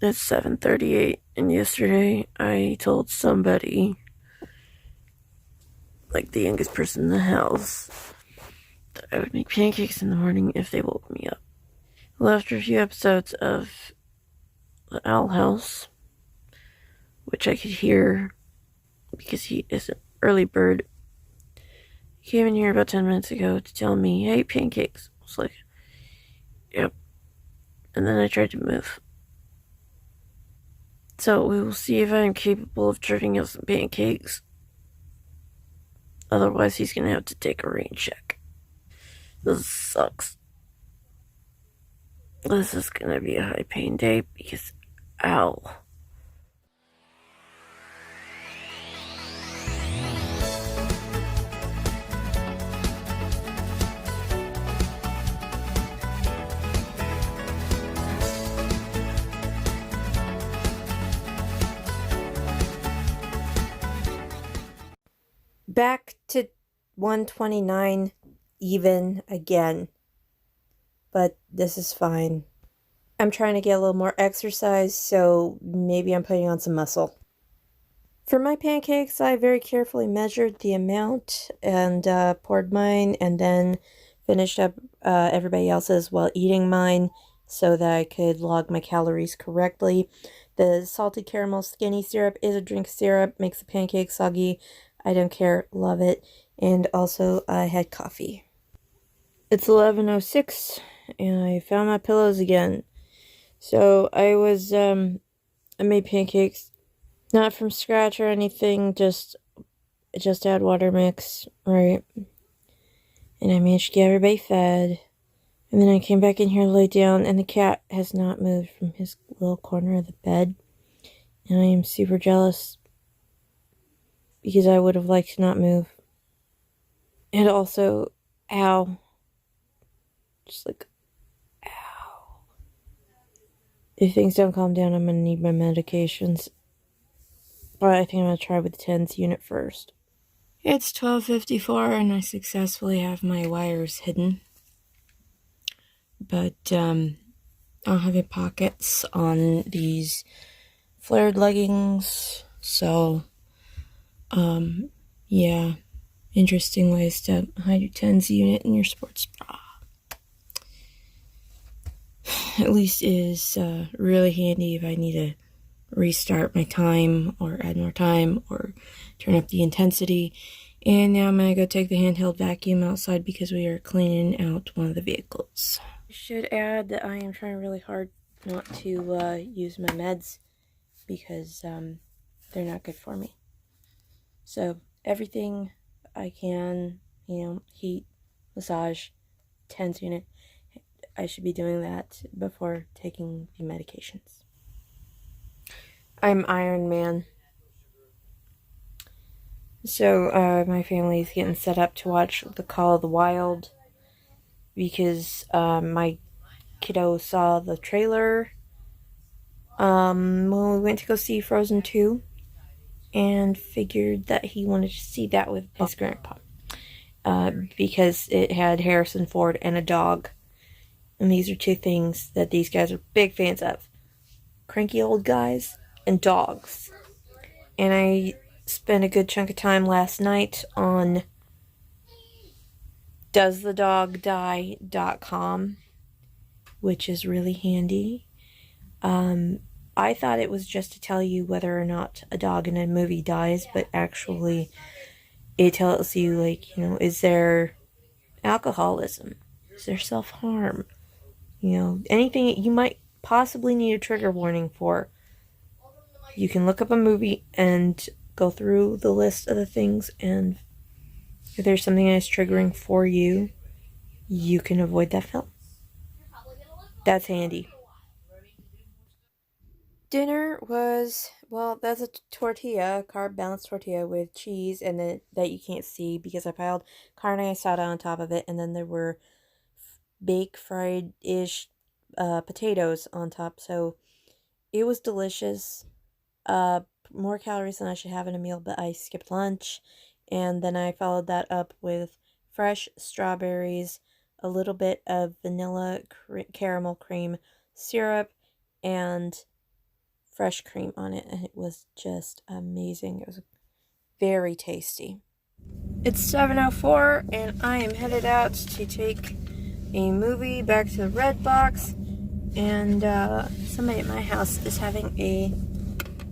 It's 7:38, and yesterday I told somebody, like the youngest person in the house, that I would make pancakes in the morning if they woke me up. Well, after a few episodes of The Owl House, which I could hear because he is an early bird, he came in here about 10 minutes ago to tell me, hey, pancakes. I was like, yep. And then I tried to move. So we will see if I am capable of turning out some pancakes. Otherwise, he's gonna have to take a rain check. This sucks. This is gonna be a high pain day because, ow. Back to 129 even again. But this is fine. I'm trying to get a little more exercise, so maybe I'm putting on some muscle. For my pancakes, I very carefully measured the amount and poured mine and then finished up everybody else's while eating mine so that I could log my calories correctly. The salted caramel skinny syrup is a drink syrup, makes the pancake soggy. I don't care, love it. And also, I had coffee. It's 11:06 and I found my pillows again. So I made pancakes, not from scratch or anything, just add water mix, right? And I managed to get everybody fed. And then I came back in here to lay down, and the cat has not moved from his little corner of the bed. And I am super jealous because I would have liked to not move. And also, ow. Just like, ow. If things don't calm down, I'm gonna need my medications. But I think I'm gonna try with the TENS unit first. It's 12:54 and I successfully have my wires hidden. But I'll have pockets on these flared leggings. So yeah. Interesting ways to hide your TENS unit in your sports bra. At least it is really handy if I need to restart my time or add more time or turn up the intensity. And now I'm going to go take the handheld vacuum outside because we are cleaning out one of the vehicles. I should add that I am trying really hard not to use my meds because they're not good for me. So everything I can, heat, massage, TENS unit, I should be doing that before taking the medications. I'm Iron Man. So my family is getting set up to watch The Call of the Wild because my kiddo saw the trailer when we went to go see Frozen 2 and figured that he wanted to see that with his grandpa because it had Harrison Ford and a dog. And these are two things that these guys are big fans of. Cranky old guys and dogs. And I spent a good chunk of time last night on doesthedogdie.com, which is really handy. I thought it was just to tell you whether or not a dog in a movie dies, but actually it tells you, like, is there alcoholism? Is there self-harm? Anything you might possibly need a trigger warning for. You can look up a movie and go through the list of the things, and if there's something that's triggering for you, you can avoid that film. That's handy. Dinner was, well, that's a tortilla, carb balanced tortilla with cheese, and then that you can't see because I piled carne asada on top of it, and then there were baked fried ish potatoes on top. So it was delicious. Uh, More calories than I should have in a meal, but I skipped lunch, and then I followed that up with fresh strawberries, a little bit of vanilla caramel cream syrup, and fresh cream on it, and it was just amazing. It was very tasty. It's 7:04, and I am headed out to take a movie back to the Redbox. And somebody at my house is having a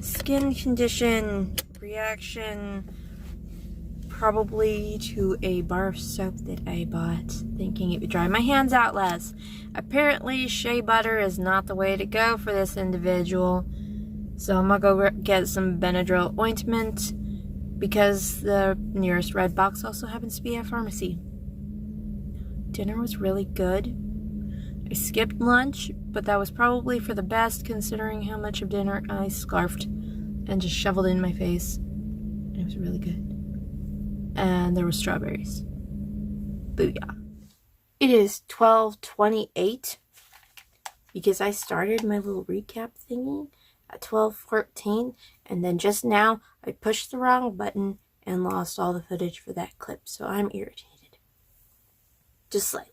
skin condition reaction, probably to a bar of soap that I bought, thinking it would dry my hands out less. Apparently, shea butter is not the way to go for this individual. So I'm gonna go get some Benadryl ointment, because the nearest Redbox also happens to be a pharmacy. Dinner was really good. I skipped lunch, but that was probably for the best, considering how much of dinner I scarfed and just shoveled in my face. And it was really good. And there were strawberries. Booyah. It is 12:28, because I started my little recap thingy at 12:14, and then just now I pushed the wrong button and lost all the footage for that clip, so I'm irritated. Just slightly.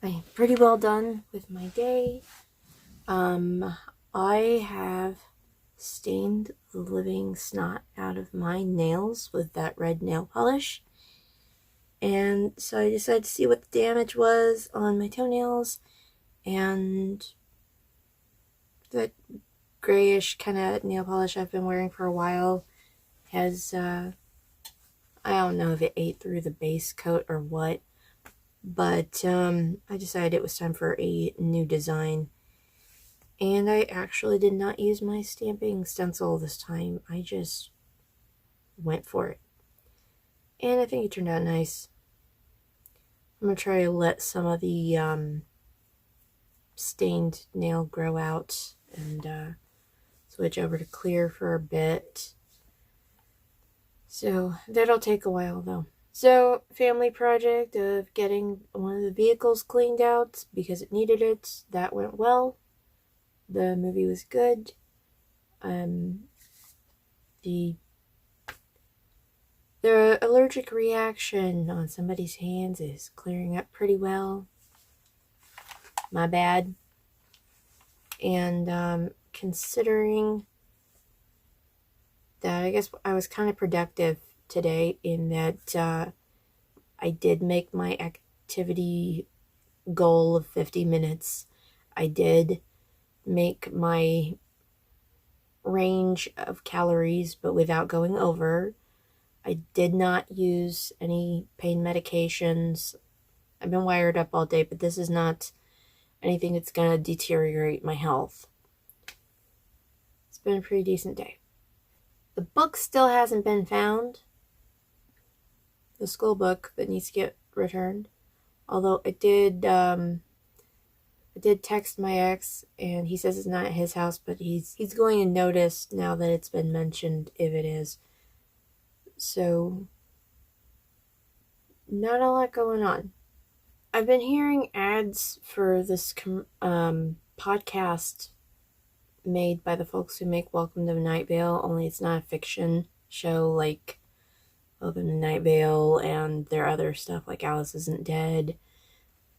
I am pretty well done with my day. I have stained the living snot out of my nails with that red nail polish. And so I decided to see what the damage was on my toenails, and that grayish kind of nail polish I've been wearing for a while has, I don't know if it ate through the base coat or what, but I decided it was time for a new design. And I actually did not use my stamping stencil this time. I just went for it. And I think it turned out nice. I'm going to try to let some of the stained nail grow out and switch over to clear for a bit. So that'll take a while though. So, family project of getting one of the vehicles cleaned out because it needed it. That went well. The movie was good. The allergic reaction on somebody's hands is clearing up pretty well. My bad. And considering that, I guess I was kind of productive today in that I did make my activity goal of 50 minutes. I did make my range of calories, but without going over. I did not use any pain medications. I've been wired up all day, but this is not anything that's going to deteriorate my health. It's been a pretty decent day. The book still hasn't been found. The school book that needs to get returned. Although I did text my ex, and he says it's not at his house, but he's going to notice now that it's been mentioned if it is. So, not a lot going on. I've been hearing ads for this podcast made by the folks who make Welcome to Night Vale, only it's not a fiction show like Welcome to Night Vale and their other stuff like Alice Isn't Dead,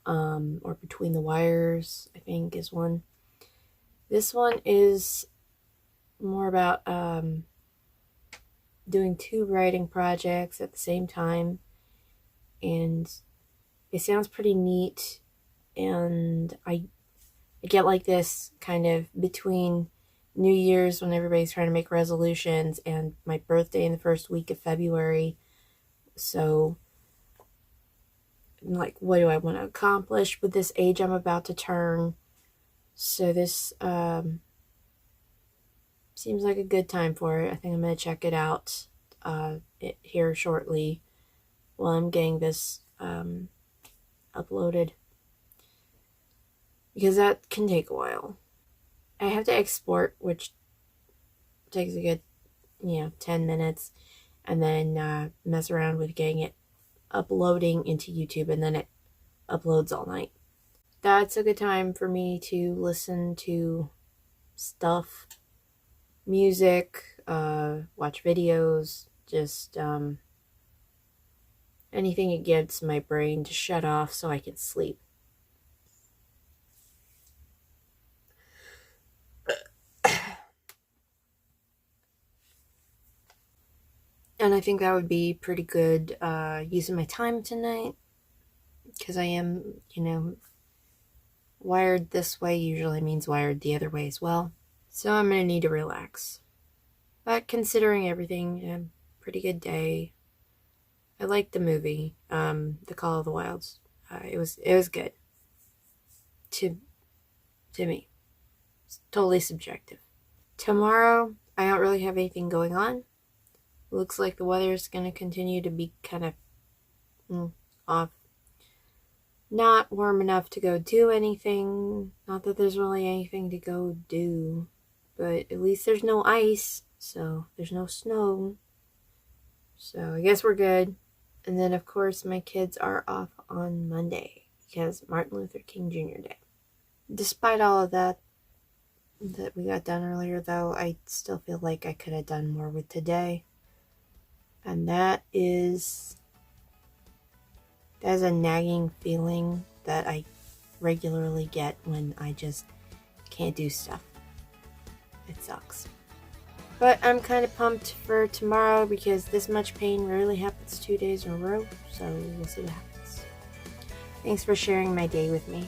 or Between the Wires, I think is one. This one is more about doing 2 writing projects at the same time, and it sounds pretty neat, and I get like this kind of between New Year's when everybody's trying to make resolutions and my birthday in the first week of February. So, like, what do I want to accomplish with this age I'm about to turn? So this seems like a good time for it. I think I'm going to check it out here shortly while I'm getting this uploaded, because that can take a while. I have to export, which takes a good 10 minutes, and then mess around with getting it uploading into YouTube, and then it uploads all night. That's a good time for me to listen to stuff, music, watch videos, just anything that gets my brain to shut off so I can sleep. I think that would be pretty good use of my time tonight, because I am, wired this way usually means wired the other way as well. So I'm going to need to relax. But considering everything, a pretty good day. I liked the movie, The Call of the Wilds. It was good. To me. It's totally subjective. Tomorrow, I don't really have anything going on. Looks like the weather is going to continue to be kind of off. Not warm enough to go do anything. Not that there's really anything to go do. But at least there's no ice. So there's no snow. So I guess we're good. And then, of course, my kids are off on Monday because Martin Luther King Jr. Day. Despite all of that we got done earlier, though, I still feel like I could have done more with today. And that is a nagging feeling that I regularly get when I just can't do stuff. It sucks. But I'm kind of pumped for tomorrow because this much pain rarely happens 2 days in a row, so we'll see what happens. Thanks for sharing my day with me.